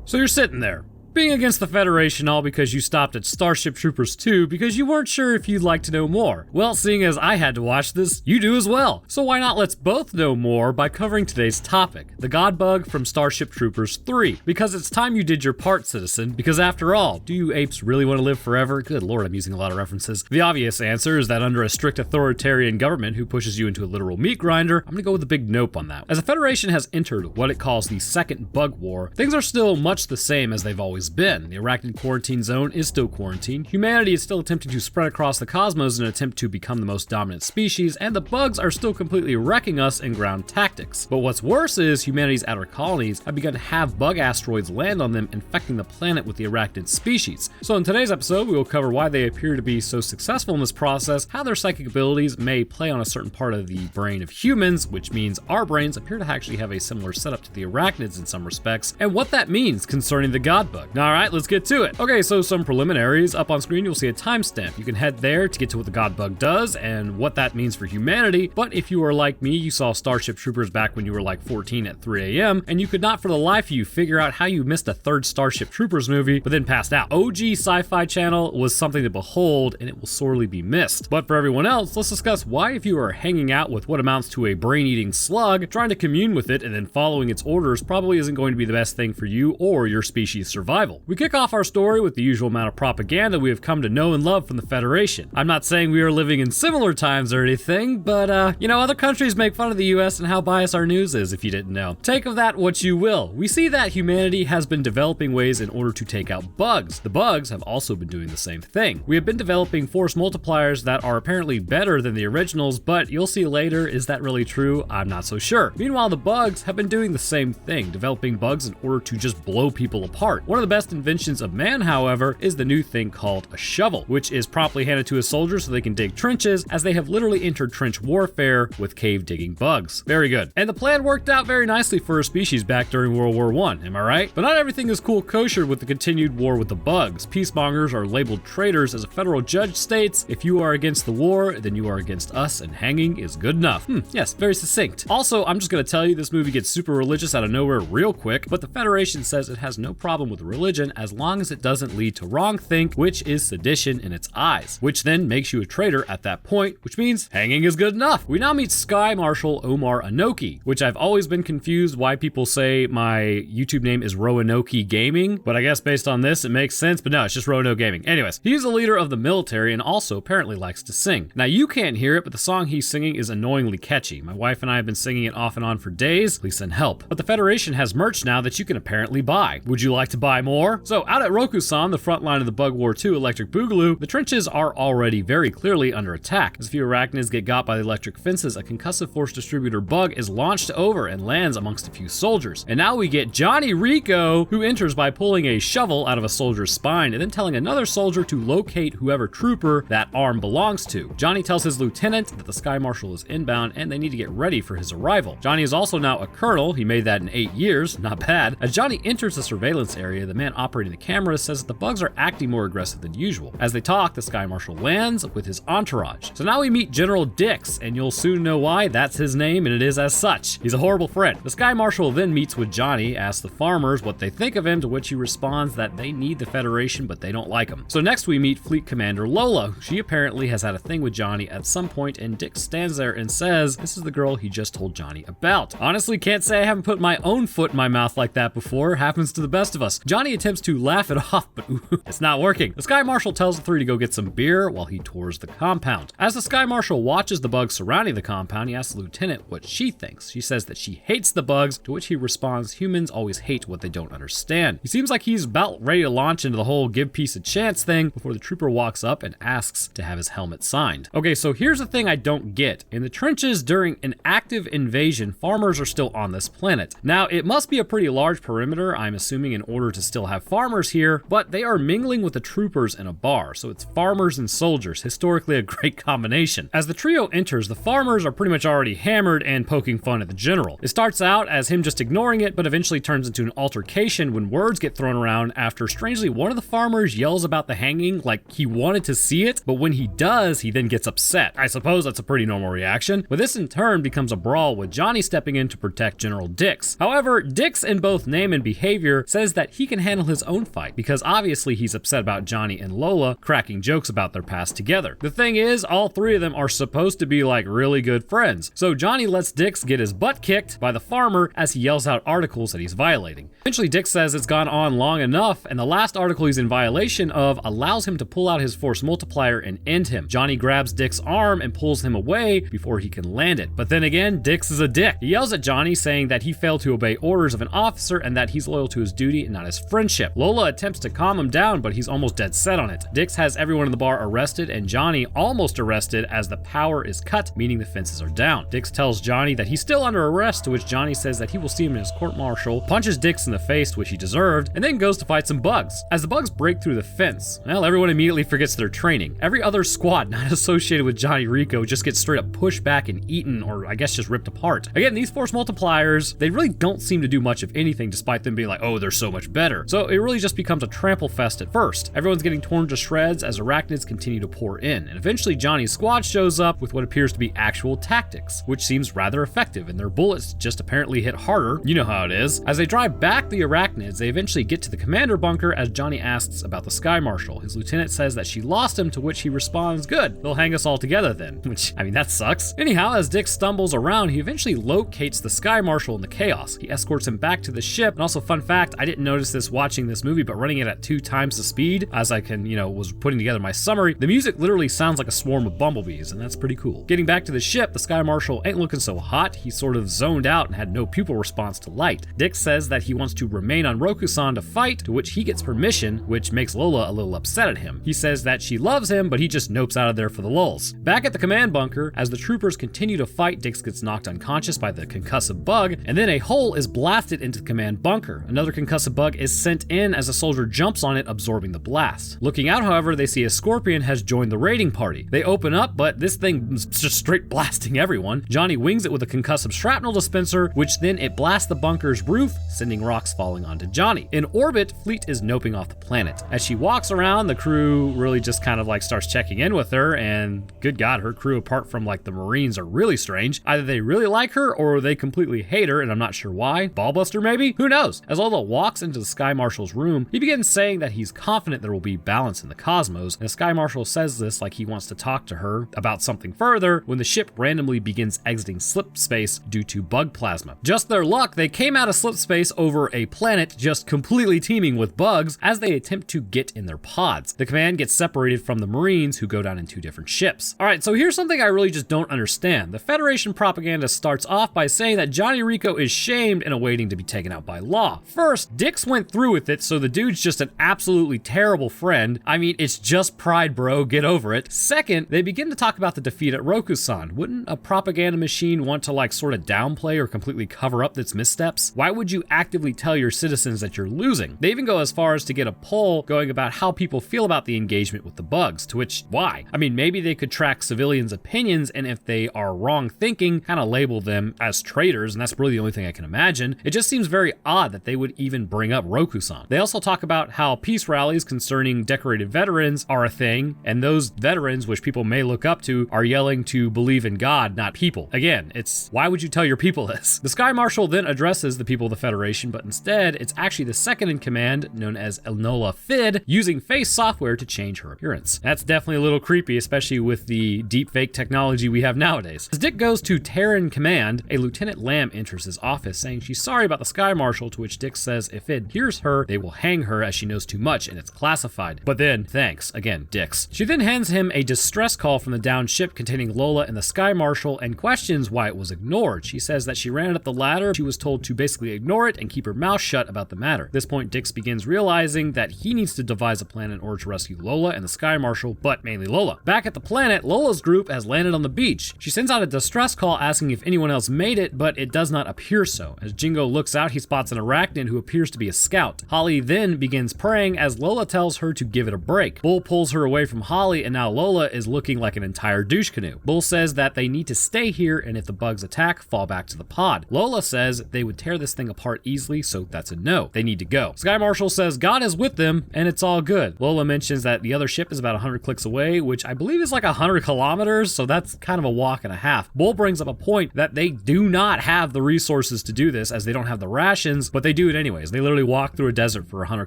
So you're sitting there, being against the Federation all because you stopped at Starship Troopers 2 because you weren't sure if you'd like to know more. Well, seeing as I had to watch this, you do as well. So why not let's both know more by covering today's topic, the God Bug from Starship Troopers 3. Because it's time you did your part, citizen, because after all, do you apes really want to live forever? Good lord, I'm using a lot of references. The obvious answer is that under a strict authoritarian government who pushes you into a literal meat grinder, I'm gonna go with a big nope on that. As the Federation has entered what it calls the Second Bug War, things are still much the same as they've always been. The Arachnid quarantine zone is still quarantined, humanity is still attempting to spread across the cosmos in an attempt to become the most dominant species, and the bugs are still completely wrecking us in ground tactics. But what's worse is humanity's outer colonies have begun to have bug asteroids land on them, infecting the planet with the Arachnid species. So in today's episode, we will cover why they appear to be so successful in this process, how their psychic abilities may play on a certain part of the brain of humans, which means our brains appear to actually have a similar setup to the Arachnids in some respects, and what that means concerning the God Bug. Alright, let's get to it. Okay, so some preliminaries. Up on screen, you'll see a timestamp. You can head there to get to what the God Bug does and what that means for humanity, but if you are like me, you saw Starship Troopers back when you were like 14 at 3 a.m., and you could not for the life of you figure out how you missed a third Starship Troopers movie, but then passed out. OG Sci-Fi Channel was something to behold, and it will sorely be missed. But for everyone else, let's discuss why if you are hanging out with what amounts to a brain-eating slug, trying to commune with it and then following its orders probably isn't going to be the best thing for you or your species' survival. We kick off our story with the usual amount of propaganda we have come to know and love from the Federation. I'm not saying we are living in similar times or anything, but other countries make fun of the US and how biased our news is, if you didn't know. Take of that what you will. We see that humanity has been developing ways in order to take out bugs. The bugs have also been doing the same thing. We have been developing force multipliers that are apparently better than the originals, but you'll see later, is that really true? I'm not so sure. Meanwhile, the bugs have been doing the same thing, developing bugs in order to just blow people apart. One of the best inventions of man, however, is the new thing called a shovel, which is promptly handed to a soldier so they can dig trenches, as they have literally entered trench warfare with cave digging bugs. Very good. And the plan worked out very nicely for a species back during World War I, am I right? But not everything is cool kosher with the continued war with the bugs. Peacemongers are labeled traitors as a federal judge states, if you are against the war, then you are against us, and hanging is good enough. Yes, very succinct. Also, I'm just gonna tell you this movie gets super religious out of nowhere real quick, but the Federation says it has no problem with religion as long as it doesn't lead to wrongthink, which is sedition in its eyes, which then makes you a traitor at that point, which means hanging is good enough. We now meet Sky Marshal Omar Anoki, which I've always been confused why people say my YouTube name is Roanoke Gaming, but I guess based on this it makes sense, but no, it's just Roanoke Gaming. Anyways, he's a leader of the military and also apparently likes to sing. Now you can't hear it, but the song he's singing is annoyingly catchy. My wife and I have been singing it off and on for days. Please send help. But the Federation has merch now that you can apparently buy. Would you like to buy more? So out at Rokusan, the front line of the Bug War 2 Electric Boogaloo, the trenches are already very clearly under attack. As a few arachnids get got by the electric fences, a concussive force distributor bug is launched over and lands amongst a few soldiers. And now we get Johnny Rico, who enters by pulling a shovel out of a soldier's spine and then telling another soldier to locate whoever trooper that arm belongs to. Johnny tells his lieutenant that the Sky Marshal is inbound and they need to get ready for his arrival. Johnny is also now a colonel. He made that in 8 years, not bad. As Johnny enters the surveillance area, the man operating the camera says that the bugs are acting more aggressive than usual. As they talk, the Sky Marshal lands with his entourage. So now we meet General Dix, and you'll soon know why that's his name, and it is as such. He's a horrible friend. The Sky Marshal then meets with Johnny, asks the farmers what they think of him, to which he responds that they need the Federation, but they don't like him. So next we meet Fleet Commander Lola. She apparently has had a thing with Johnny at some point, and Dix stands there and says, this is the girl he just told Johnny about. Honestly, can't say I haven't put my own foot in my mouth like that before. Happens to the best of us. Johnny attempts to laugh it off, but it's not working. The Sky Marshal tells the three to go get some beer while he tours the compound. As the Sky Marshal watches the bugs surrounding the compound, he asks the lieutenant what she thinks. She says that she hates the bugs, to which he responds, humans always hate what they don't understand. He seems like he's about ready to launch into the whole give peace a chance thing before the trooper walks up and asks to have his helmet signed. Okay, so here's the thing I don't get. In the trenches during an active invasion, farmers are still on this planet. Now, it must be a pretty large perimeter, I'm assuming, in order to still have farmers here, but they are mingling with the troopers in a bar, so it's farmers and soldiers, historically a great combination. As the trio enters, the farmers are pretty much already hammered and poking fun at the general. It starts out as him just ignoring it, but eventually turns into an altercation when words get thrown around after, strangely, one of the farmers yells about the hanging like he wanted to see it, but when he does, he then gets upset. I suppose that's a pretty normal reaction, but this in turn becomes a brawl with Johnny stepping in to protect General Dix. However, Dix, in both name and behavior, says that he can can handle his own fight, because obviously he's upset about Johnny and Lola cracking jokes about their past together. The thing is, all three of them are supposed to be like really good friends. So Johnny lets Dix get his butt kicked by the farmer as he yells out articles that he's violating. Eventually Dix says it's gone on long enough, and the last article he's in violation of allows him to pull out his force multiplier and end him. Johnny grabs Dix's arm and pulls him away before he can land it. But then again, Dix is a dick. He yells at Johnny saying that he failed to obey orders of an officer and that he's loyal to his duty and not his friendship. Lola attempts to calm him down, but he's almost dead set on it. Dix has everyone in the bar arrested and Johnny almost arrested as the power is cut, meaning the fences are down. Dix tells Johnny that he's still under arrest, to which Johnny says that he will see him in his court-martial, punches Dix in the face, which he deserved, and then goes to fight some bugs. As the bugs break through the fence, well, everyone immediately forgets their training. Every other squad not associated with Johnny Rico just gets straight up pushed back and eaten, or I guess just ripped apart. Again, these force multipliers, they really don't seem to do much of anything despite them being like, oh, they're so much better. So it really just becomes a trample fest at first. Everyone's getting torn to shreds as arachnids continue to pour in, and eventually Johnny's squad shows up with what appears to be actual tactics, which seems rather effective, and their bullets just apparently hit harder. You know how it is. As they drive back the arachnids, they eventually get to the commander bunker as Johnny asks about the Sky Marshal. His lieutenant says that she lost him, to which he responds, good, they'll hang us all together then, which, I mean, that sucks. Anyhow, as Dix stumbles around, he eventually locates the Sky Marshal in the chaos. He escorts him back to the ship, and also fun fact, I didn't notice this watching this movie, but running it at 2 times the speed, as I can, was putting together my summary, the music literally sounds like a swarm of bumblebees, and that's pretty cool. Getting back to the ship, the Sky Marshal ain't looking so hot. He sort of zoned out and had no pupil response to light. Dix says that he wants to remain on Roku-san to fight, to which he gets permission, which makes Lola a little upset at him. He says that she loves him, but he just nopes out of there for the lulz. Back at the command bunker, as the troopers continue to fight, Dix gets knocked unconscious by the concussive bug, and then a hole is blasted into the command bunker. Another concussive bug is sent in as a soldier jumps on it, absorbing the blast. Looking out, however, they see a scorpion has joined the raiding party. They open up, but this thing is just straight blasting everyone. Johnny wings it with a concussive shrapnel dispenser, which then it blasts the bunker's roof, sending rocks falling onto Johnny. In orbit, Fleet is noping off the planet. As she walks around, the crew really just kind of like starts checking in with her, and good God, her crew, apart from like the Marines, are really strange. Either they really like her or they completely hate her, and I'm not sure why. Ballbuster maybe? Who knows? As Lola walks into the Sky Marshal's room, he begins saying that he's confident there will be balance in the cosmos, and the Sky Marshal says this like he wants to talk to her about something further when the ship randomly begins exiting slip space due to bug plasma. Just their luck, they came out of slip space over a planet just completely teeming with bugs as they attempt to get in their pods. The command gets separated from the Marines, who go down in 2 different ships. Alright, so here's something I really just don't understand. The Federation propaganda starts off by saying that Johnny Rico is shamed and awaiting to be taken out by law. First, Dix went through with it, so the dude's just an absolutely terrible friend. I mean, it's just pride, bro, get over it. Second, they begin to talk about the defeat at Roku-san. Wouldn't a propaganda machine want to like sort of downplay or completely cover up its missteps? Why would you actively tell your citizens that you're losing? They even go as far as to get a poll going about how people feel about the engagement with the bugs, to which, why? I mean, maybe they could track civilians' opinions, and if they are wrong thinking, kind of label them as traitors, and that's really the only thing I can imagine. It just seems very odd that they would even bring up Roku-san. They also talk about how peace rallies concerning decorated veterans are a thing, and those veterans, which people may look up to, are yelling to believe in God, not people. Again, it's why would you tell your people this? The Sky Marshal then addresses the people of the Federation, but instead, it's actually the second in command, known as Enola Fid, using face software to change her appearance. That's definitely a little creepy, especially with the deepfake technology we have nowadays. As Dick goes to Terran command, a Lieutenant Lamb enters his office saying she's sorry about the Sky Marshal, to which Dick says if Fid hears her, they will hang her as she knows too much and it's classified. But then, thanks, again, Dix. She then hands him a distress call from the downed ship containing Lola and the Sky Marshal and questions why it was ignored. She says that she ran up the ladder, she was told to basically ignore it and keep her mouth shut about the matter. At this point, Dix begins realizing that he needs to devise a plan in order to rescue Lola and the Sky Marshal, but mainly Lola. Back at the planet, Lola's group has landed on the beach. She sends out a distress call asking if anyone else made it, but it does not appear so. As Jingo looks out, he spots an arachnid who appears to be a scout. Holly then begins praying as Lola tells her to give it a break. Bull pulls her away from Holly, and now Lola is looking like an entire douche canoe. Bull says that they need to stay here, and if the bugs attack, fall back to the pod. Lola says they would tear this thing apart easily, so that's a no. They need to go. Sky Marshal says God is with them, and it's all good. Lola mentions that the other ship is about 100 clicks away, which I believe is like 100 kilometers, so that's kind of a walk and a half. Bull brings up a point that they do not have the resources to do this, as they don't have the rations, but they do it anyways. They literally walk walk through a desert for 100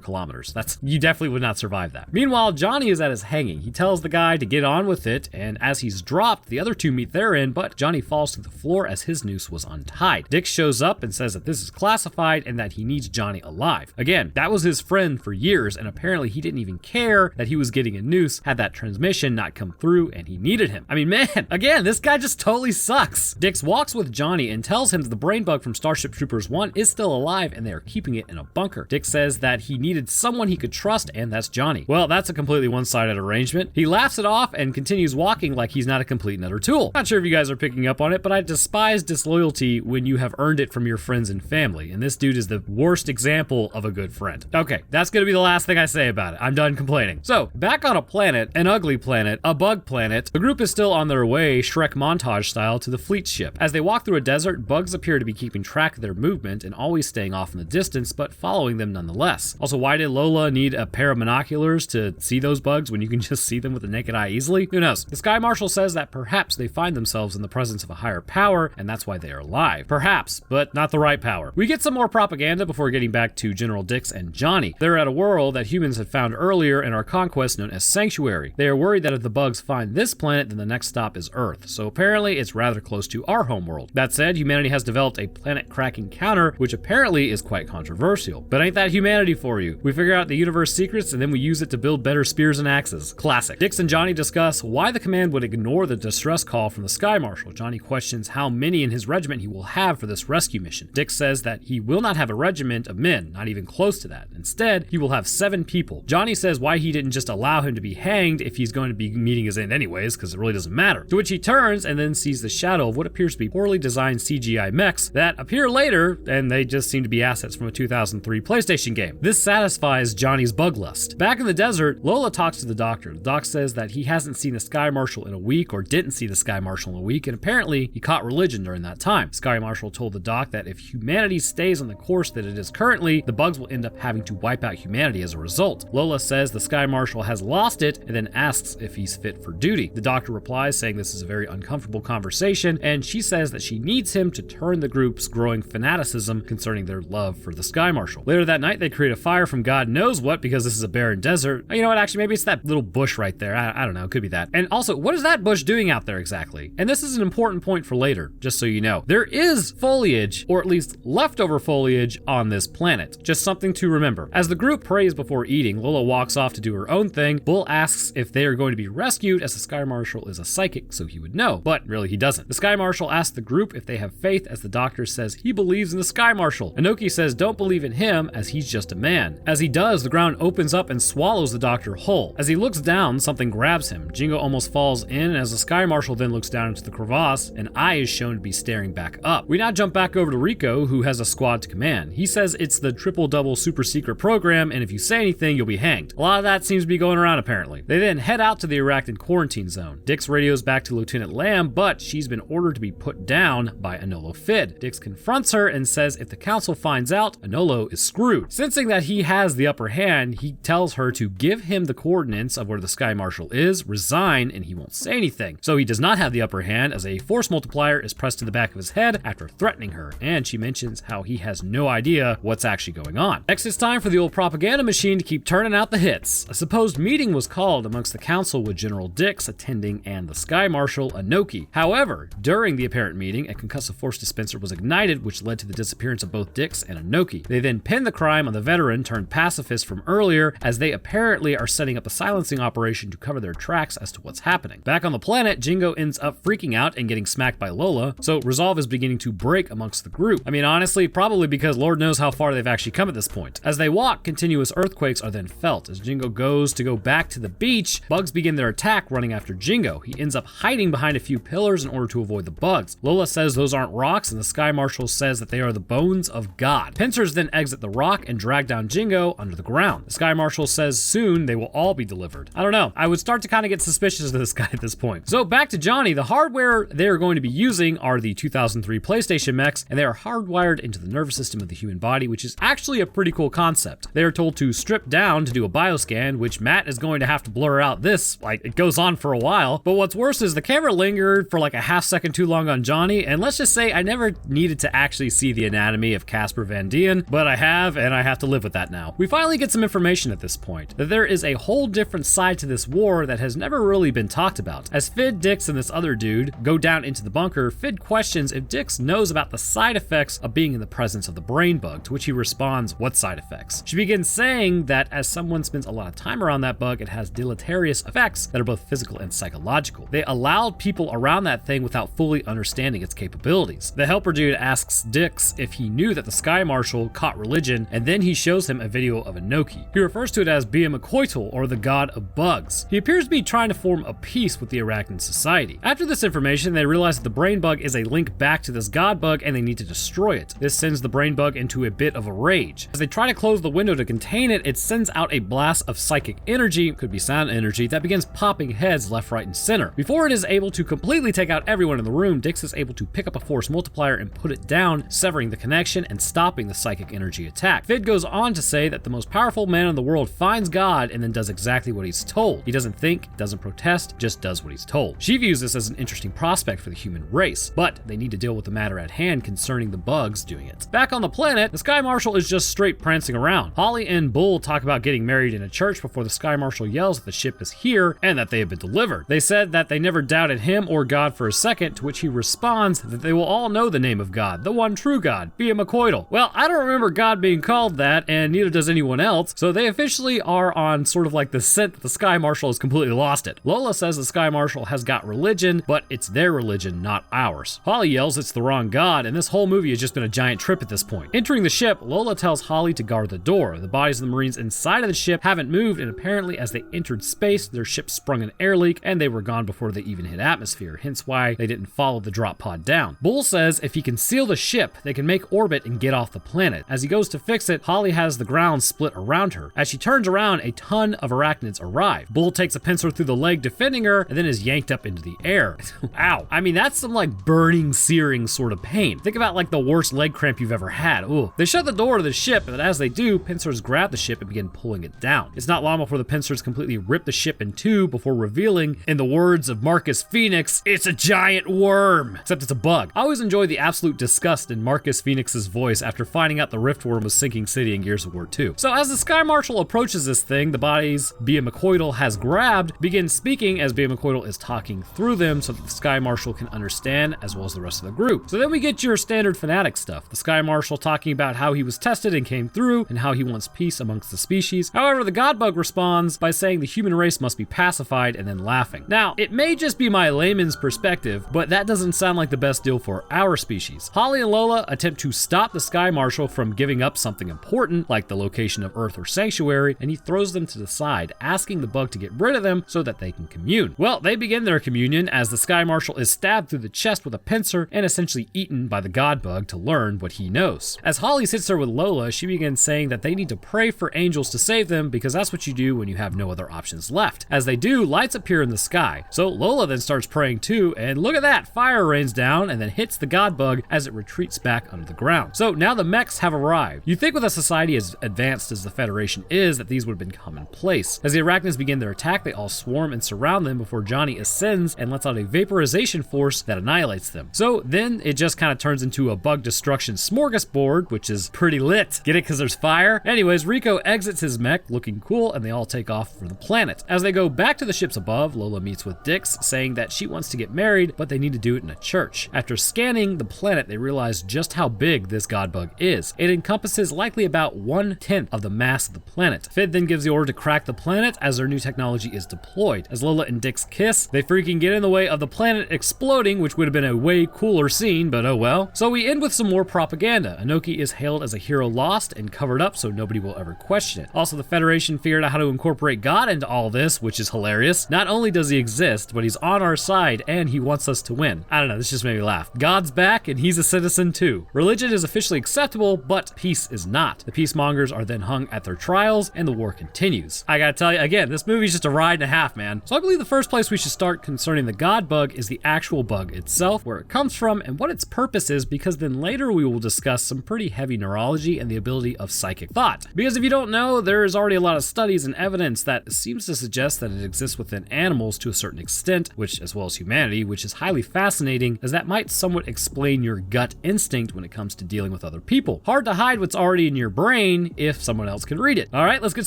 kilometers. You definitely would not survive that. Meanwhile, Johnny is at his hanging. He tells the guy to get on with it, and as he's dropped, the other two meet their end, but Johnny falls to the floor as his noose was untied. Dix shows up and says that this is classified and that he needs Johnny alive. Again, that was his friend for years, and apparently he didn't even care that he was getting a noose had that transmission not come through and he needed him. I mean, man, again, this guy just totally sucks. Dix walks with Johnny and tells him that the brain bug from Starship Troopers 1 is still alive and they are keeping it in a bunker. Dix says that he needed someone he could trust, and that's Johnny. Well, that's a completely one-sided arrangement. He laughs it off and continues walking like he's not a complete and utter tool. Not sure if you guys are picking up on it, but I despise disloyalty when you have earned it from your friends and family, and this dude is the worst example of a good friend. Okay, that's gonna be the last thing I say about it. I'm done complaining. So, back on a planet, an ugly planet, a bug planet, the group is still on their way, Shrek montage style, to the fleet ship. As they walk through a desert, bugs appear to be keeping track of their movement and always staying off in the distance, but following them nonetheless. Also, why did Lola need a pair of binoculars to see those bugs when you can just see them with the naked eye easily? Who knows? The Sky Marshal says that perhaps they find themselves in the presence of a higher power, and that's why they are alive. Perhaps, but not the right power. We get some more propaganda before getting back to General Dix and Johnny. They're at a world that humans had found earlier in our conquest known as Sanctuary. They are worried that if the bugs find this planet, then the next stop is Earth. So apparently it's rather close to our homeworld. That said, humanity has developed a planet-cracking counter, which apparently is quite controversial. But ain't that humanity for you? We figure out the universe secrets and then we use it to build better spears and axes. Classic. Dix and Johnny discuss why the command would ignore the distress call from the Sky Marshal. Johnny questions how many in his regiment he will have for this rescue mission. Dix says that he will not have a regiment of men, not even close to that. Instead, he will have 7 people. Johnny says why he didn't just allow him to be hanged if he's going to be meeting his end anyways, because it really doesn't matter. To which he turns and then sees the shadow of what appears to be poorly designed CGI mechs that appear later, and they just seem to be assets from a 2003 PlayStation game. This satisfies Johnny's bug lust. Back in the desert, Lola talks to the doctor. The doc says that he hasn't seen the Sky Marshal in a week, or didn't see the Sky Marshal in a week, and apparently he caught religion during that time. Sky Marshal told the doc that if humanity stays on the course that it is currently, the bugs will end up having to wipe out humanity as a result. Lola says the Sky Marshal has lost it and then asks if he's fit for duty. The doctor replies saying this is a very uncomfortable conversation, and she says that she needs him to turn the group's growing fanaticism concerning their love for the Sky Marshal. Later that night, they create a fire from God knows what because this is a barren desert. You know what, actually, maybe it's that little bush right there. I don't know, it could be that. And also, what is that bush doing out there exactly? And this is an important point for later, just so you know. There is foliage, or at least leftover foliage, on this planet. Just something to remember. As the group prays before eating, Lola walks off to do her own thing. Bull asks if they are going to be rescued, as the Sky Marshal is a psychic, so he would know. But really, he doesn't. The Sky Marshal asks the group if they have faith, as the doctor says he believes in the Sky Marshal. Anoki says don't believe in him, as he's just a man. As he does, the ground opens up and swallows the doctor whole. As he looks down, something grabs him. Jingo almost falls in, and as the Sky Marshal then looks down into the crevasse, an eye is shown to be staring back up. We now jump back over to Rico, who has a squad to command. He says it's the triple-double super secret program, and if you say anything, you'll be hanged. A lot of that seems to be going around, apparently. They then head out to the Arachnid quarantine zone. Dix radios back to Lieutenant Lamb, but she's been ordered to be put down by Anolo Fid. Dix confronts her and says if the council finds out, Anolo is screwed. Sensing that he has the upper hand, he tells her to give him the coordinates of where the Sky Marshal is, resign, and he won't say anything. So he does not have the upper hand, as a force multiplier is pressed to the back of his head after threatening her, and she mentions how he has no idea what's actually going on. Next, it's time for the old propaganda machine to keep turning out the hits. A supposed meeting was called amongst the council with General Dix attending and the Sky Marshal Anoki. However, during the apparent meeting, a concussive force dispenser was ignited, which led to the disappearance of both Dix and Anoki. They then pin the crime on the veteran turned pacifist from earlier, as they apparently are setting up a silencing operation to cover their tracks as to what's happening. Back on the planet, Jingo ends up freaking out and getting smacked by Lola, so resolve is beginning to break amongst the group. I mean, honestly, probably because Lord knows how far they've actually come at this point. As they walk, continuous earthquakes are then felt. As Jingo goes to go back to the beach, bugs begin their attack running after Jingo. He ends up hiding behind a few pillars in order to avoid the bugs. Lola says those aren't rocks, and the Sky Marshal says that they are the bones of God. Pincers then exit the rock and drag down Jingo under the ground. The Sky Marshal says soon they will all be delivered. I don't know. I would start to kind of get suspicious of this guy at this point. So back to Johnny. The hardware they are going to be using are the 2003 PlayStation mechs, and they are hardwired into the nervous system of the human body, which is actually a pretty cool concept. They are told to strip down to do a bioscan, which Matt is going to have to blur out this, like, it goes on for a while. But what's worse is the camera lingered for like a half second too long on Johnny, and let's just say I never needed to actually see the anatomy of Casper Van Dien, but I have, have, and I have to live with that now. We finally get some information at this point, that there is a whole different side to this war that has never really been talked about. As Fid, Dix, and this other dude go down into the bunker, Fid questions if Dix knows about the side effects of being in the presence of the brain bug, to which he responds, what side effects? She begins saying that as someone spends a lot of time around that bug, it has deleterious effects that are both physical and psychological. They allowed people around that thing without fully understanding its capabilities. The helper dude asks Dix if he knew that the Sky Marshal caught religion, and then he shows him a video of Anoki. He refers to it as Beamacoitl, or the god of bugs. He appears to be trying to form a peace with the Arachnid society. After this information, they realize that the brain bug is a link back to this god bug and they need to destroy it. This sends the brain bug into a bit of a rage. As they try to close the window to contain it, it sends out a blast of psychic energy, could be sound energy, that begins popping heads left, right, and center. Before it is able to completely take out everyone in the room, Dix is able to pick up a force multiplier and put it down, severing the connection and stopping the psychic energy attack. Fid goes on to say that the most powerful man in the world finds God and then does exactly what he's told. He doesn't think, doesn't protest, just does what he's told. She views this as an interesting prospect for the human race, but they need to deal with the matter at hand concerning the bugs doing it. Back on the planet, the Sky Marshal is just straight prancing around. Holly and Bull talk about getting married in a church before the Sky Marshal yells that the ship is here and that they have been delivered. They said that they never doubted him or God for a second, to which he responds that they will all know the name of God, the one true God, Beamacoitl. Well, I don't remember God being called that, and neither does anyone else, so they officially are on sort of like the scent that the Sky Marshal has completely lost it. Lola says the Sky Marshal has got religion, but it's their religion, not ours. Holly yells it's the wrong God, and this whole movie has just been a giant trip at this point. Entering the ship, Lola tells Holly to guard the door. The bodies of the Marines inside of the ship haven't moved, and apparently as they entered space, their ship sprung an air leak, and they were gone before they even hit atmosphere, hence why they didn't follow the drop pod down. Bull says if he can seal the ship, they can make orbit and get off the planet. As he goes to fix it, Holly has the ground split around her. As she turns around, a ton of arachnids arrive. Bull takes a pincer through the leg defending her, and then is yanked up into the air. Ow. I mean, that's some like burning, searing sort of pain. Think about like the worst leg cramp you've ever had. Ooh. They shut the door to the ship, but as they do, pincers grab the ship and begin pulling it down. It's not long before the pincers completely rip the ship in two before revealing, in the words of Marcus Phoenix, it's a giant worm, except it's a bug. I always enjoy the absolute disgust in Marcus Phoenix's voice after finding out the Riftworm was sinking city in Gears of War 2. So as the Sky Marshal approaches this thing, the bodies Beamacoitl has grabbed begin speaking as Beamacoitl is talking through them so that the Sky Marshal can understand, as well as the rest of the group. So then we get your standard fanatic stuff. The Sky Marshal talking about how he was tested and came through, and how he wants peace amongst the species. However, the God Bug responds by saying the human race must be pacified, and then laughing. Now, it may just be my layman's perspective, but that doesn't sound like the best deal for our species. Holly and Lola attempt to stop the Sky Marshal from giving up something important, like the location of Earth or Sanctuary, and he throws them to the side, asking the bug to get rid of them so that they can commune. Well, they begin their communion as the Sky Marshal is stabbed through the chest with a pincer and essentially eaten by the God Bug to learn what he knows. As Holly sits there with Lola, she begins saying that they need to pray for angels to save them because that's what you do when you have no other options left. As they do, lights appear in the sky. So Lola then starts praying too, and look at that, fire rains down and then hits the God Bug as it retreats back under the ground. So now the mechs have arrived. You'd think with a society as advanced as the Federation is that these would have been commonplace. As the Arachnids begin their attack, they all swarm and surround them before Johnny ascends and lets out a vaporization force that annihilates them. So then it just kind of turns into a bug destruction smorgasbord, which is pretty lit. Get it? Because there's fire? Anyways, Rico exits his mech looking cool, and they all take off for the planet. As they go back to the ships above, Lola meets with Dix, saying that she wants to get married, but they need to do it in a church. After scanning the planet, they realize just how big this God Bug is. It encompasses likely about 1/10 of the mass of the planet. Fid then gives the order to crack the planet as their new technology is deployed. As Lola and Dix kiss, they freaking get in the way of the planet exploding, which would have been a way cooler scene, but oh well. So we end with some more propaganda. Anoki is hailed as a hero lost and covered up so nobody will ever question it. Also, the Federation figured out how to incorporate God into all this, which is hilarious. Not only does he exist, but he's on our side and he wants us to win. I don't know, this just made me laugh. God's back and he's a citizen too. Religion is officially acceptable, but peace is not. The peacemongers are then hung at their trials and the war continues. I gotta tell you, again, this movie's just a ride and a half, man. So I believe the first place we should start concerning the God Bug is the actual bug itself, where it comes from and what its purpose is, because then later we will discuss some pretty heavy neurology and the ability of psychic thought. Because if you don't know, there is already a lot of studies and evidence that seems to suggest that it exists within animals to a certain extent, which as well as humanity, which is highly fascinating, as that might somewhat explain your gut instinct when it comes to dealing with other people. Hard to hide what's already in your brain if someone else can read it. All right, let's get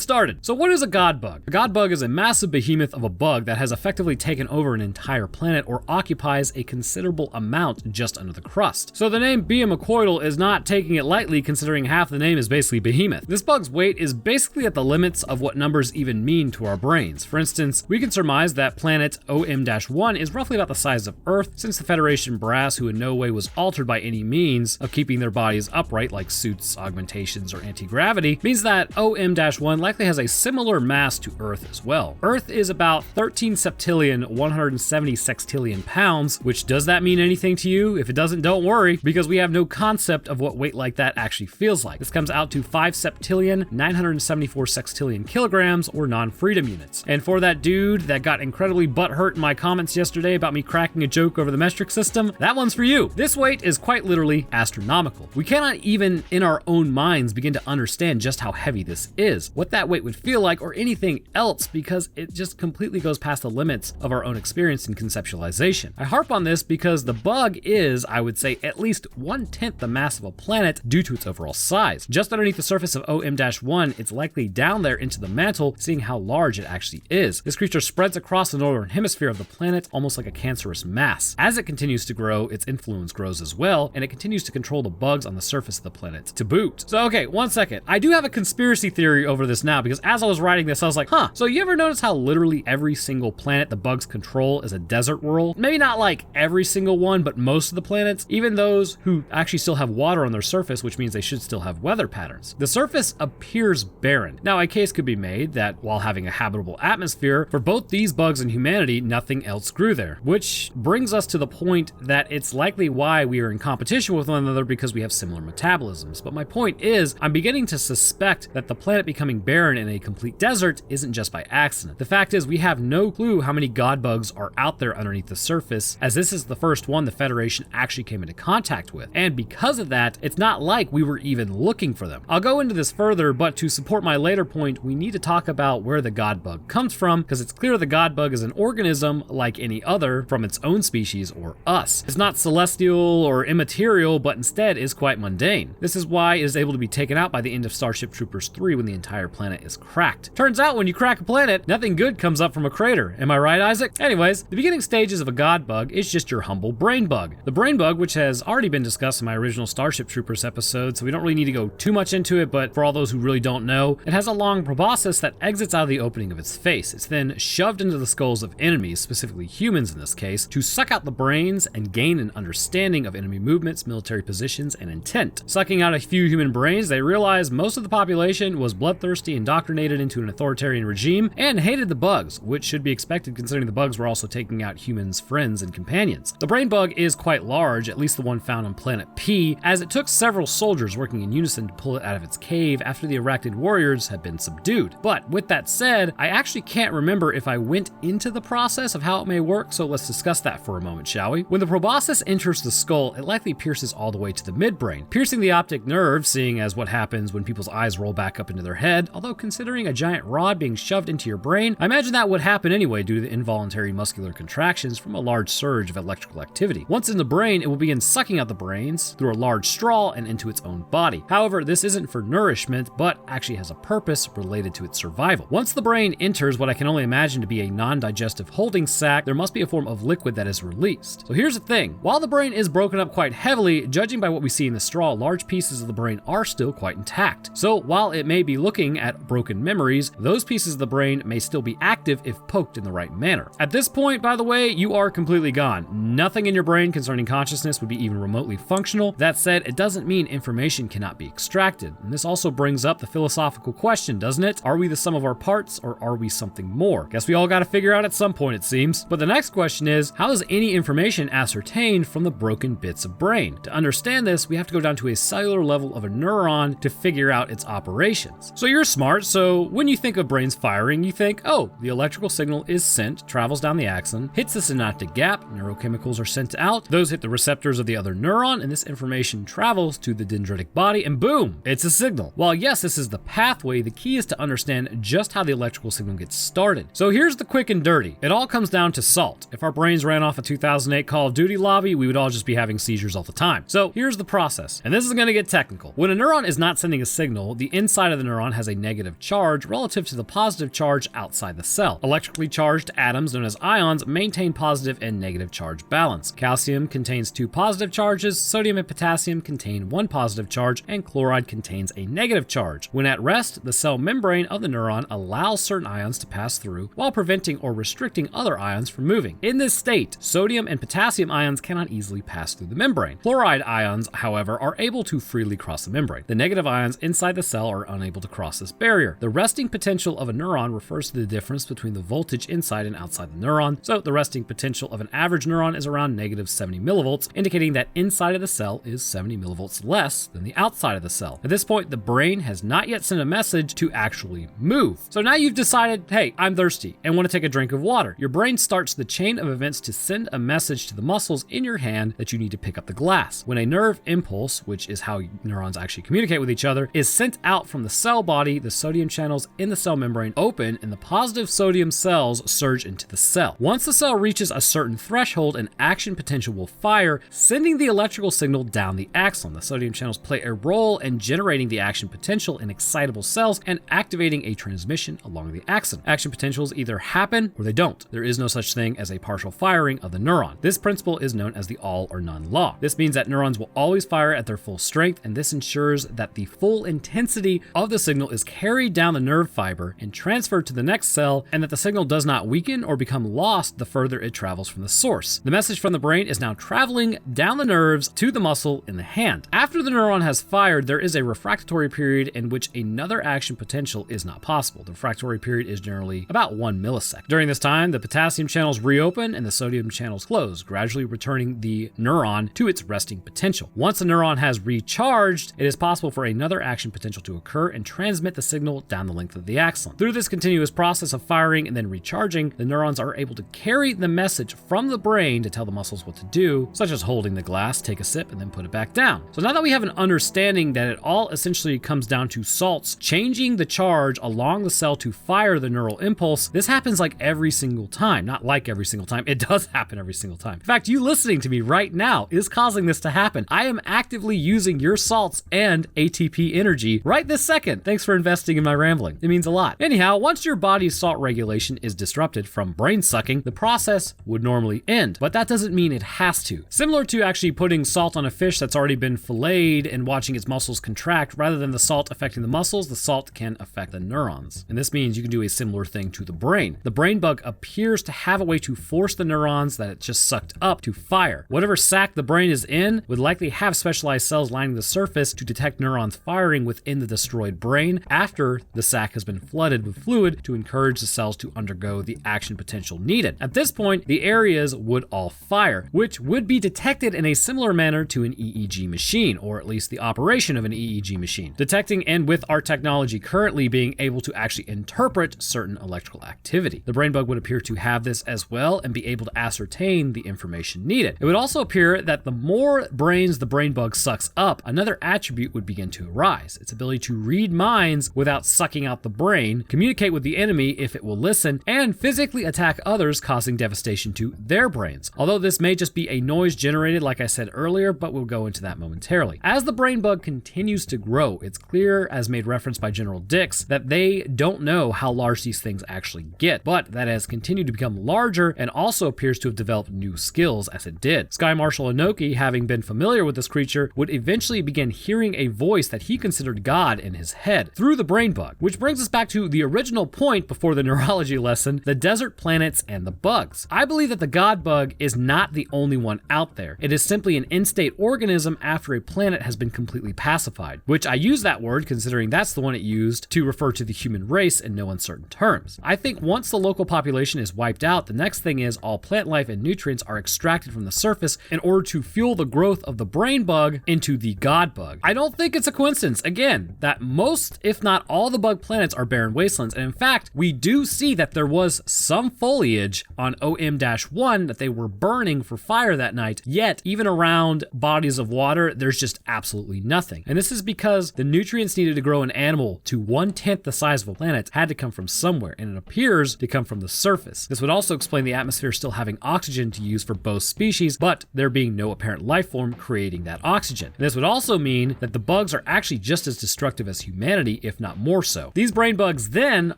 started. So what is a god bug? A god bug is a massive behemoth of a bug that has effectively taken over an entire planet or occupies a considerable amount just under the crust. So the name Behemocoidal is not taking it lightly, considering half the name is basically behemoth. This bug's weight is basically at the limits of what numbers even mean to our brains. For instance, we can surmise that planet OM-1 is roughly about the size of Earth, since the Federation brass, who in no way was altered by any means of keeping their bodies upright like suits, augmentations, or anti-gravity, means that OM-1 likely has a similar mass to Earth as well. Earth is about 13 septillion 170 sextillion pounds, which does that mean anything to you? If it doesn't, don't worry, because we have no concept of what weight like that actually feels like. This comes out to 5 septillion 974 sextillion kilograms, or non-freedom units. And for that dude that got incredibly butthurt in my comments yesterday about me cracking a joke over the metric system, that one's for you. This weight is quite literally astronomical. We cannot even in our own minds begin to understand just how heavy this is, what that weight would feel like, or anything else, because it just completely goes past the limits of our own experience and conceptualization. I harp on this because the bug is, I would say, at least 1/10 the mass of a planet due to its overall size. Just underneath the surface of OM-1, it's likely down there into the mantle, seeing how large it actually is. This creature spreads across the northern hemisphere of the planet almost like a cancerous mass. As it continues to grow, its influence grows as well, and it continues to control the bugs on the surface of the planet to boot. So okay, one second. I do have a conspiracy theory over this now, because as I was writing this, I was like, so you ever notice how literally every single planet the bugs control is a desert world? Maybe not like every single one, but most of the planets, even those who actually still have water on their surface, which means they should still have weather patterns. The surface appears barren. Now, a case could be made that while having a habitable atmosphere, for both these bugs and humanity, nothing else grew there, which brings us to the point that it's likely why we are in competition with one another, because we have similar metabolisms. But my point is, I'm beginning to suspect that the planet becoming barren in a complete desert isn't just by accident. The fact is, we have no clue how many god bugs are out there underneath the surface, as this is the first one the Federation actually came into contact with. And because of that, it's not like we were even looking for them. I'll go into this further, but to support my later point, we need to talk about where the god bug comes from, because it's clear the god bug is an organism like any other from its own species or us. It's not celestial or immaterial, but instead is quite mundane. This is why it is able to be taken out by the end of Starship Troopers 3 when the entire planet is cracked. Turns out when you crack a planet, nothing good comes up from a crater. Am I right, Isaac? Anyways, the beginning stages of a god bug is just your humble brain bug. The brain bug, which has already been discussed in my original Starship Troopers episode, so we don't really need to go too much into it, but for all those who really don't know, it has a long proboscis that exits out of the opening of its face. It's then shoved into the skulls of enemies, specifically humans in this case, to suck out the brains and gain an understanding of enemy movements, military positions, and intent. Sucking out a few human brains, they realized most of the population was bloodthirsty, indoctrinated into an authoritarian regime, and hated the bugs, which should be expected considering the bugs were also taking out humans' friends and companions. The brain bug is quite large, at least the one found on planet P, as it took several soldiers working in unison to pull it out of its cave after the Arachnid warriors had been subdued. But with that said, I actually can't remember if I went into the process of how it may work, so let's discuss that for a moment, shall we? When the proboscis enters the skull, it likely pierces all the way to the midbrain, piercing the optic nerve, seeing as what happens when people's eyes roll back up into their head, although considering a giant rod being shoved into your brain, I imagine that would happen anyway due to the involuntary muscular contractions from a large surge of electrical activity. Once in the brain, it will begin sucking out the brains through a large straw and into its own body. However, this isn't for nourishment, but actually has a purpose related to its survival. Once the brain enters what I can only imagine to be a non-digestive holding sac, there must be a form of liquid that is released. So here's the thing, while the brain is broken up quite heavily, judging by what we see in the straw, large pieces of the brain are still quite intact. So while it may be looking at broken memories, those pieces of the brain may still be active if poked in the right manner. At this point, by the way, you are completely gone. Nothing in your brain concerning consciousness would be even remotely functional. That said, it doesn't mean information cannot be extracted. And this also brings up the philosophical question, doesn't it? Are we the sum of our parts, or are we something more? Guess we all gotta figure out at some point, it seems. But the next question is, how is any information ascertained from the broken bits of brain? To understand this, we have to go down to a cellular level of a neuron to figure out its operations. So you're smart, so when you think of brains firing, you think, oh, the electrical signal is sent, travels down the axon, hits the synaptic gap, neurochemicals are sent out, those hit the receptors of the other neuron, and this information travels to the dendritic body, and boom, it's a signal. While yes, this is the pathway, the key is to understand just how the electrical signal gets started. So here's the quick and dirty. It all comes down to salt. If our brains ran off a 2008 Call of Duty lobby, we would all just be having seizures all the time. So here's the process, and this is gonna get technical. When a neuron is not sending a signal, the inside of the neuron has a negative charge relative to the positive charge outside the cell. Electrically charged atoms, known as ions, maintain positive and negative charge balance. Calcium contains 2 positive charges, sodium and potassium contain 1 positive charge, and chloride contains a negative charge. When at rest, the cell membrane of the neuron allows certain ions to pass through while preventing or restricting other ions from moving. In this state, sodium and potassium ions cannot easily pass through the membrane. Chloride ions, however, are able to freely cross the membrane. The negative ions inside the cell are unable to cross this barrier. The resting potential of a neuron refers to the difference between the voltage inside and outside the neuron, so the resting potential of an average neuron is around negative 70 millivolts, indicating that inside of the cell is 70 millivolts less than the outside of the cell. At this point, the brain has not yet sent a message to actually move. So now you've decided, hey, I'm thirsty and want to take a drink of water. Your brain starts the chain of events to send a message to the muscles in your hand that you need to pick up the glass. When a nerve impulse, which is how neurons actually communicate with each other, is sent out from the cell body, the sodium channels in the cell membrane open and the positive sodium cells surge into the cell. Once the cell reaches a certain threshold, an action potential will fire, sending the electrical signal down the axon. The sodium channels play a role in generating the action potential in excitable cells and activating a transmission along the axon. Action potentials either happen or they don't. There is no such thing as a partial firing of the neuron. This principle is known as the all or none law. This means that neurons will always fire at their full strength, and this ensures that the full intensity of the signal is carried down the nerve fiber and transferred to the next cell, and that the signal does not weaken or become lost the further it travels from the source. The message from the brain is now traveling down the nerves to the muscle in the hand. After the neuron has fired, there is a refractory period in which another action potential is not possible. The refractory period is generally about 1 millisecond. During this time, the potassium channels reopen and the sodium channels close, gradually returning the neuron to its resting potential. Once the neuron has recharged, it is possible for another action potential to occur and transmit the signal down the length of the axon. Through this continuous process of firing and then recharging, the neurons are able to carry the message from the brain to tell the muscles what to do, such as holding the glass, take a sip, and then put it back down. So now that we have an understanding that it all essentially comes down to salts changing the charge along the cell to fire the neural impulse, this happens like every single time. Not like every single time, it does happen every single time. In fact, you listening to me right now is causing this to happen. I am actively using your salts and ATP energy right this second. Thanks for investing in my rambling. It means a lot. Anyhow, once your body's salt regulation is disrupted from brain sucking, the process would normally end, but that doesn't mean it has to. Similar to actually putting salt on a fish that's already been filleted and watching its muscles contract, rather than the salt affecting the muscles, the salt can affect the neurons. And this means you can do a similar thing to the brain. The brain bug appears to have a way to force the neurons that it just sucked up to fire. Whatever sac the brain is in would likely have specialized cells lining the surface to detect neurons firing within the destroyed brain after the sac has been flooded with fluid to encourage the cells to undergo the action potential needed. At this point, the areas would all fire, which would be detected in a similar manner to an EEG machine, or at least the operation of an EEG machine, detecting and with our technology currently being able to actually interpret certain electrical activity. The brain bug would appear to have this as well and be able to ascertain the information needed. It would also appear that the more brains the brain bug sucks up, another attribute would begin to arise: its ability to read minds without sucking out the brain, communicate with the enemy if it will listen, and physically attack others, causing devastation to their brains. Although this may just be a noise generated, like I said earlier, but we'll go into that momentarily. As the brain bug continues to grow, it's clear, as made reference by General Dix, that they don't know how large these things actually get, but that it has continued to become larger and also appears to have developed new skills as it did. Sky Marshal Anoki, having been familiar with this creature, would eventually begin hearing a voice that he considered God in his head through the brain bug, which brings us back to the original point before the neurology lesson: the desert planets and the bugs. I believe that the God bug is not the only one out there. It is simply an in-state organism after a planet has been completely pacified, which I use that word considering that's the one it used to refer to the human race in no uncertain terms. I think once the local population is wiped out, the next thing is all plant life and nutrients are extracted from the surface in order to fuel the growth of the brain bug into the God bug. I don't think it's a coincidence, again, that most, if not all, the bug planets are barren wastelands, and in fact, we do see that there was some foliage on OM-1 that they were burning for fire that night, yet even around bodies of water, there's just absolutely nothing. And this is because the nutrients needed to grow an animal to 1/10 the size of a planet had to come from somewhere, and it appears to come from the surface. This would also explain the atmosphere still having oxygen to use for both species, but there being no apparent life form creating that oxygen. And this would also mean brain that the bugs are actually just as destructive as humanity, if not more so. These brain bugs then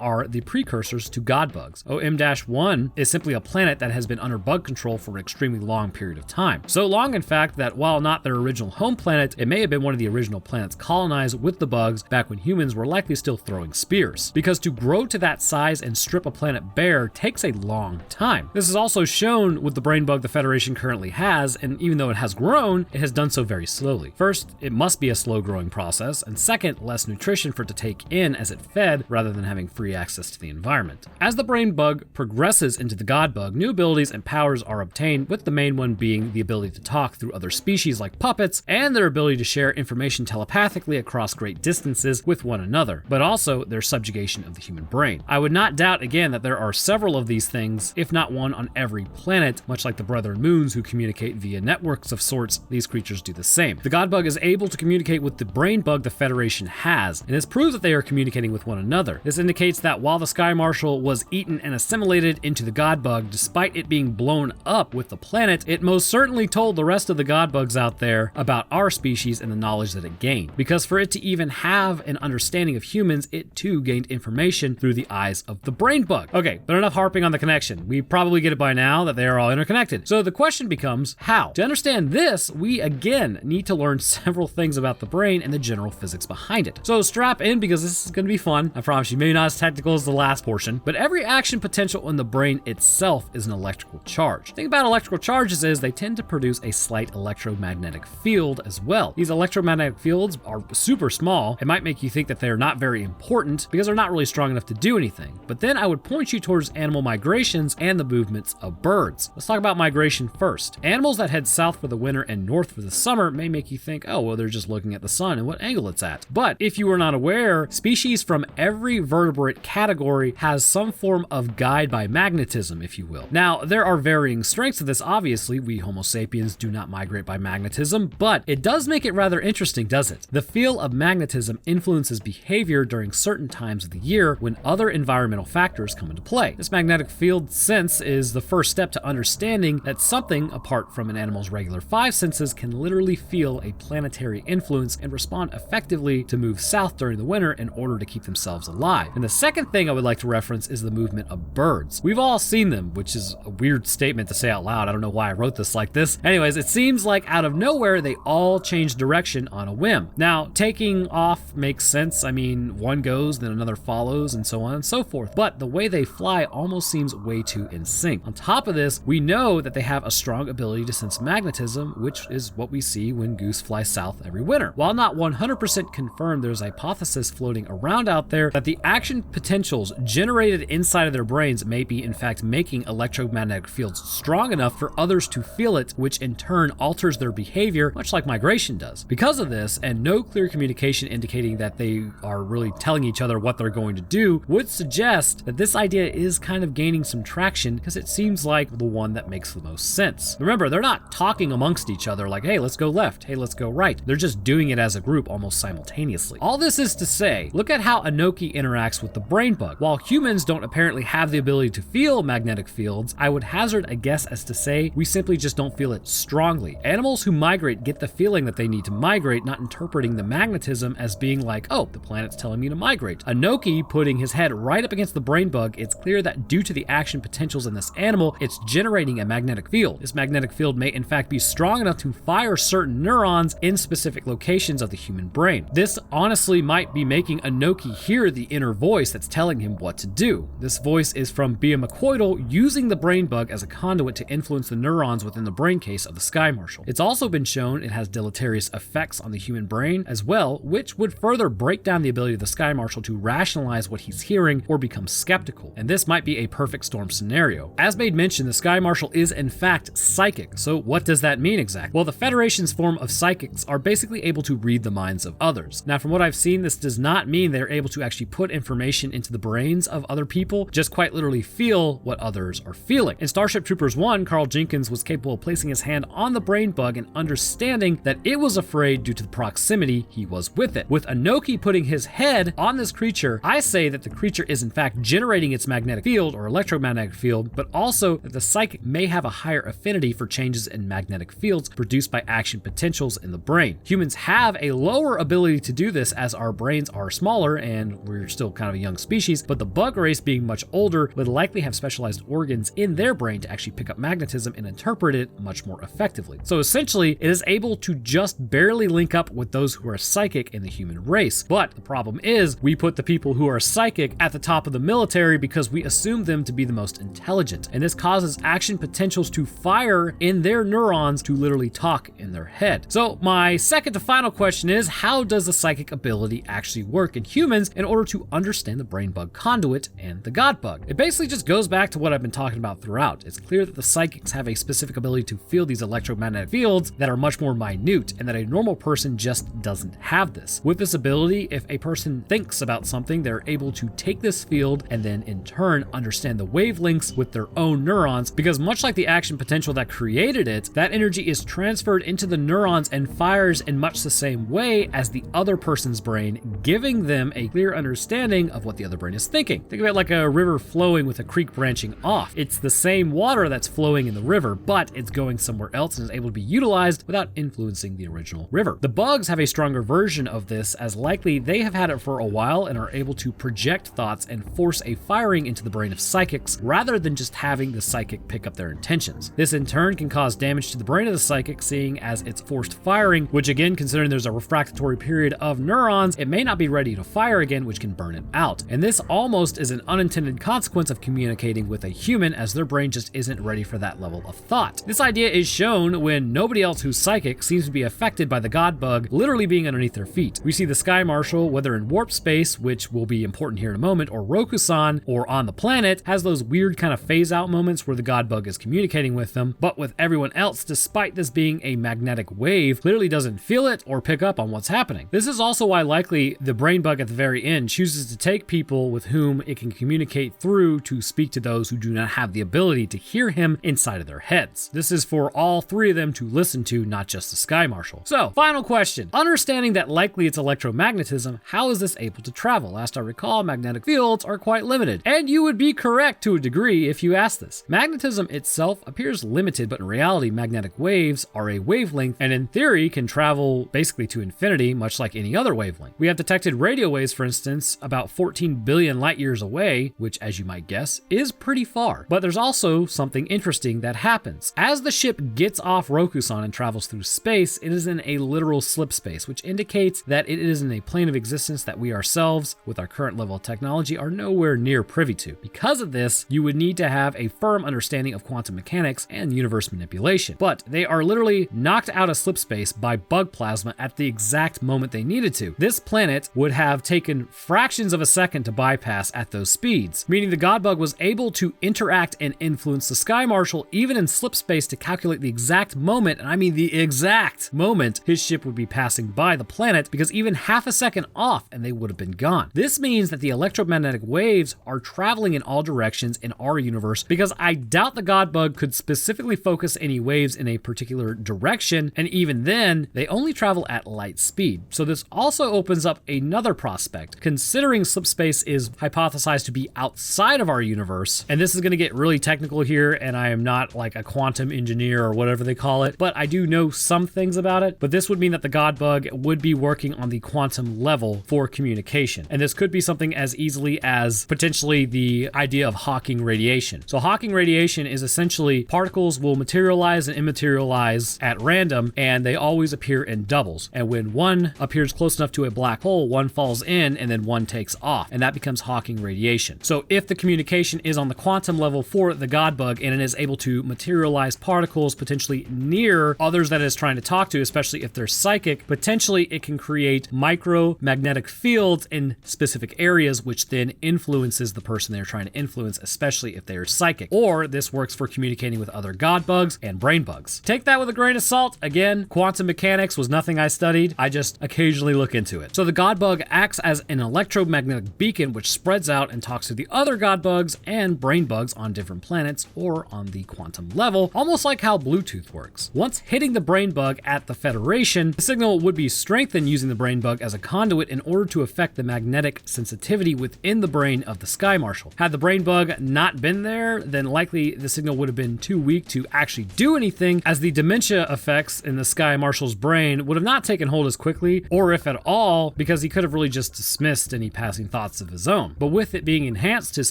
are the precursors to god bugs. OM-1 is simply a planet that has been under bug control for an extremely long period of time. So long, in fact, that while not their original home planet, it may have been one of the original planets colonized with the bugs back when humans were likely still throwing spears. Because to grow to that size and strip a planet bare takes a long time. This is also shown with the brain bug the Federation currently has, and even though it has grown, it has done so very slowly. First, it must be a slow growing process, and second, less nutrition for it to take in as it fed rather than having free access to the environment. As the brain bug progresses into the god bug, new abilities and powers are obtained, with the main one being the ability to talk through other species like puppets, and their ability to share information telepathically across great distances with one another, but also their subjugation of the human brain. I would not doubt again that there are several of these things, if not one on every planet, much like the Brethren Moons who communicate via networks of sorts. These creatures do the same. The god bug is able to communicate with the brain bug the Federation has, and this proves that they are communicating with one another. This indicates that while the Sky Marshal was eaten and assimilated into the god bug, despite it being blown up with the planet, it most certainly told the rest of the god bugs out there about our species and the knowledge that it gained. Because for it to even have an understanding of humans, it too gained information through the eyes of the brain bug. Okay, but enough harping on the connection. We probably get it by now that they are all interconnected. So the question becomes, how? To understand this, we again need to learn several things about the brain and the general physics behind it. So strap in because this is going to be fun. I promise you, maybe not as technical as the last portion, but every action potential in the brain itself is an electrical charge. The thing about electrical charges is they tend to produce a slight electromagnetic field as well. These electromagnetic fields are super small. It might make you think that they're not very important because they're not really strong enough to do anything. But then I would point you towards animal migrations and the movements of birds. Let's talk about migration first. Animals that head south for the winter and north for the summer may make you think, oh, well, they're just looking at the sun and what angle it's at. But if you were not aware, species from every vertebrate category has some form of guide by magnetism, if you will. Now, there are varying strengths to this, obviously. We Homo sapiens do not migrate by magnetism, but it does make it rather interesting, does it? The feel of magnetism influences behavior during certain times of the year when other environmental factors come into play. This magnetic field sense is the first step to understanding that something, apart from an animal's regular five senses, can literally feel a planetary influence and respond effectively to move south during the winter in order to keep themselves alive. And the second thing I would like to reference is the movement of birds. We've all seen them, which is a weird statement to say out loud. I don't know why I wrote this like this. Anyways, it seems like out of nowhere, they all change direction on a whim. Now, taking off makes sense. I mean, one goes, then another follows, and so on and so forth. But the way they fly almost seems way too in sync. On top of this, we know that they have a strong ability to sense magnetism, which is what we see when goose fly south every winter. While not 100% confirmed, there's a hypothesis floating around out there that the action potentials generated inside of their brains may be in fact making electromagnetic fields strong enough for others to feel it, which in turn alters their behavior, much like migration does. Because of this, and no clear communication indicating that they are really telling each other what they're going to do, would suggest that this idea is kind of gaining some traction because it seems like the one that makes the most sense. Remember, they're not talking amongst each other like, hey, let's go left, hey, let's go right. They're just doing it as a group almost simultaneously. All this is to say, look at how Anoki interacts with the brain bug. While humans don't apparently have the ability to feel magnetic fields, I would hazard a guess as to say we simply just don't feel it strongly. Animals who migrate get the feeling that they need to migrate, not interpreting the magnetism as being like, oh, the planet's telling me to migrate. Anoki putting his head right up against the brain bug, it's clear that due to the action potentials in this animal, it's generating a magnetic field. This magnetic field may in fact be strong enough to fire certain neurons in specific locations of the human brain. This honestly might be making Anoki hear the inner voice that's telling him what to do. This voice is from Biomacoidal using the brain bug as a conduit to influence the neurons within the brain case of the Sky Marshal. It's also been shown it has deleterious effects on the human brain as well, which would further break down the ability of the Sky Marshal to rationalize what he's hearing or become skeptical. And this might be a perfect storm scenario. As made mention, the Sky Marshal is in fact psychic. So what does that mean exactly? Well, the Federation's form of psychics are basically able to read the minds of others. Now, from what I've seen, this does not mean they're able to actually put information into the brains of other people, just quite literally feel what others are feeling. In Starship Troopers 1, Carl Jenkins was capable of placing his hand on the brain bug and understanding that it was afraid due to the proximity he was with it. With Anoki putting his head on this creature, I say that the creature is in fact generating its magnetic field or electromagnetic field, but also that the psychic may have a higher affinity for changes in magnetic fields produced by action potentials in the brain. Humans have a lower ability to do this as our brains are smaller and we're still kind of a young species, but the bug race, being much older, would likely have specialized organs in their brain to actually pick up magnetism and interpret it much more effectively. So essentially, it is able to just barely link up with those who are psychic in the human race. But the problem is, we put the people who are psychic at the top of the military because we assume them to be the most intelligent, and this causes action potentials to fire in their neurons to literally talk in their head. So my second to final question is, how does the psychic ability actually work in humans in order to understand the brain bug conduit and the god bug? It basically just goes back to what I've been talking about throughout. It's clear that the psychics have a specific ability to feel these electromagnetic fields that are much more minute, and that a normal person just doesn't have this. With this ability, if a person thinks about something, they're able to take this field and then in turn understand the wavelengths with their own neurons, because much like the action potential that created it, that energy is transferred into the neurons and fires in much the same way as the other person's brain, giving them a clear understanding of what the other brain is thinking. Think of it like a river flowing with a creek branching off. It's the same water that's flowing in the river, but it's going somewhere else and is able to be utilized without influencing the original river. The bugs have a stronger version of this, as likely they have had it for a while and are able to project thoughts and force a firing into the brain of psychics rather than just having the psychic pick up their intentions. This in turn can cause damage to the brain of the psychic, seeing as it's forced firing, which again, considering there's a refractory period of neurons, it may not be ready to fire again, which can burn it out. And this almost is an unintended consequence of communicating with a human, as their brain just isn't ready for that level of thought. This idea is shown when nobody else who's psychic seems to be affected by the god bug literally being underneath their feet. We see the Sky Marshal, whether in warp space, which will be important here in a moment, or Roku-san, or on the planet, has those weird kind of phase out moments where the god bug is communicating with them, but with everyone else, despite this being a magnetic wave, clearly doesn't feel it or pick up on what's happening. This is also why likely the brain bug at the very end chooses to take people with whom it can communicate through to speak to those who do not have the ability to hear him inside of their heads. This is for all three of them to listen to, not just the Sky Marshal. So, final question. Understanding that likely it's electromagnetism, how is this able to travel? Last I recall, magnetic fields are quite limited. And you would be correct to a degree if you asked this. Magnetism itself appears limited, but in reality, magnetic waves are a wavelength and in theory can travel basically to infinity, much like any other wavelength. We have detected radio waves, for instance, about 14 billion light years away, which, as you might guess, is pretty far. But there's also something interesting that happens. As the ship gets off Roku-san and travels through space, it is in a literal slip space, which indicates that it is in a plane of existence that we ourselves, with our current level of technology, are nowhere near privy to. Because of this, you would need to have a firm understanding of quantum mechanics and universe manipulation. But they are literally knocked out of slip space by bug plasma at the exact moment they needed to. This planet would have taken fractions of a second to bypass at those speeds, meaning the god bug was able to interact and influence the Sky Marshal even in slip space to calculate the exact moment, and I mean the exact moment, his ship would be passing by the planet, because even half a second off and they would have been gone. This means that the electromagnetic waves are traveling in all directions in our universe, because I doubt the god bug could specifically focus any waves in a particular direction, and even then, they only travel at light speed. So this also opens up another prospect. Considering slip space is hypothesized to be outside of our universe, and this is going to get really technical here, and I am not like a quantum engineer or whatever they call it, but I do know some things about it. But this would mean that the god bug would be working on the quantum level for communication. And this could be something as easily as potentially the idea of Hawking radiation. So Hawking radiation is essentially particles will materialize and immaterialize at random, and they always appear in doubles. And when one appears close enough to a black hole, one falls in and then one takes off, and that becomes Hawking radiation. So if the communication is on the quantum level for the god bug and it is able to materialize particles potentially near others that it is trying to talk to, especially if they're psychic, potentially it can create micromagnetic fields in specific areas, which then influences the person they're trying to influence, especially if they are psychic. Or this works for communicating with other god bugs and brain bugs. Take that with a grain of salt. Again, quantum mechanics was nothing I studied. I just occasionally look into it. So the god bug acts as an electromagnetic beacon which spreads out and talks to the other god bugs and brain bugs on different planets or on the quantum level, almost like how Bluetooth works. Once hitting the brain bug at the Federation, the signal would be strengthened using the brain bug as a conduit in order to affect the magnetic sensitivity within the brain of the Sky Marshal. Had the brain bug not been there, then likely the signal would have been too weak to actually do anything, as the dementia effects in the Sky Marshal's brain brain would have not taken hold as quickly, or if at all, because he could have really just dismissed any passing thoughts of his own. But with it being enhanced, his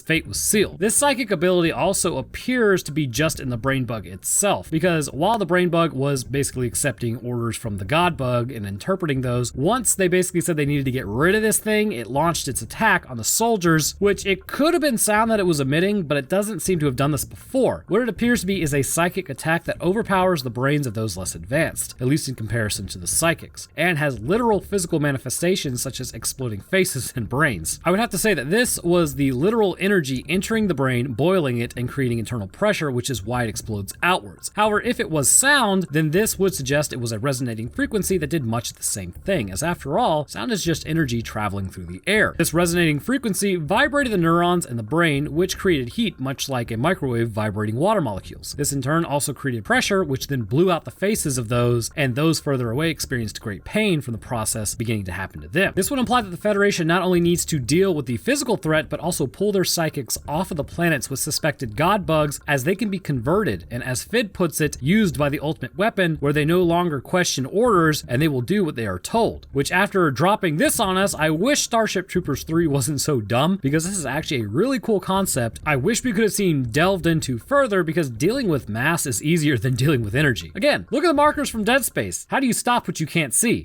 fate was sealed. This psychic ability also appears to be just in the brain bug itself, because while the brain bug was basically accepting orders from the god bug and interpreting those, once they basically said they needed to get rid of this thing, it launched its attack on the soldiers, which it could have been sound that it was emitting, but it doesn't seem to have done this before. What it appears to be is a psychic attack that overpowers the brains of those less advanced, at least in comparison to the psychics, and has literal physical manifestations such as exploding faces and brains. I would have to say that this was the literal energy entering the brain, boiling it, and creating internal pressure, which is why it explodes outwards. However, if it was sound, then this would suggest it was a resonating frequency that did much the same thing, as after all, sound is just energy traveling through the air. This resonating frequency vibrated the neurons in the brain, which created heat, much like a microwave vibrating water molecules. This in turn also created pressure, which then blew out the faces of those, and those further away experienced great pain from the process beginning to happen to them. This would imply that the Federation not only needs to deal with the physical threat, but also pull their psychics off of the planets with suspected god bugs, as they can be converted, and as Fid puts it, used by the ultimate weapon, where they no longer question orders and they will do what they are told. Which, after dropping this on us, I wish Starship Troopers 3 wasn't so dumb, because this is actually a really cool concept I wish we could have seen delved into further, because dealing with mass is easier than dealing with energy. Again, look at the markers from Dead Space. How do you stop what you can't see?